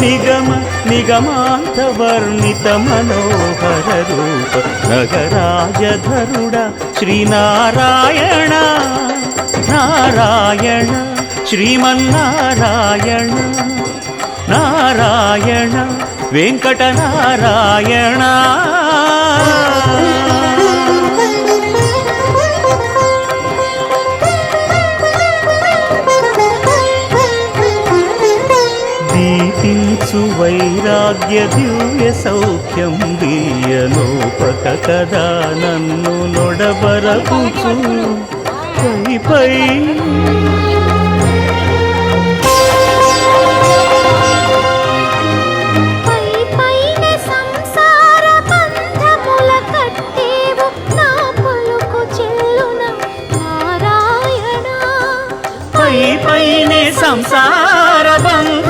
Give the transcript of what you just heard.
నిగమ నిగమాంతవర్ణిత మనోహర రూప నగరాజధరుడ శ్రీనారాయణ నారాయణ శ్రీమన్నారాయణ నారాయణ వెంకటనారాయణ. దీపించు వైరాగ్య దివ్య సౌఖ్యం దీయలోపక కదా నన్ను నొడబరపుచు పై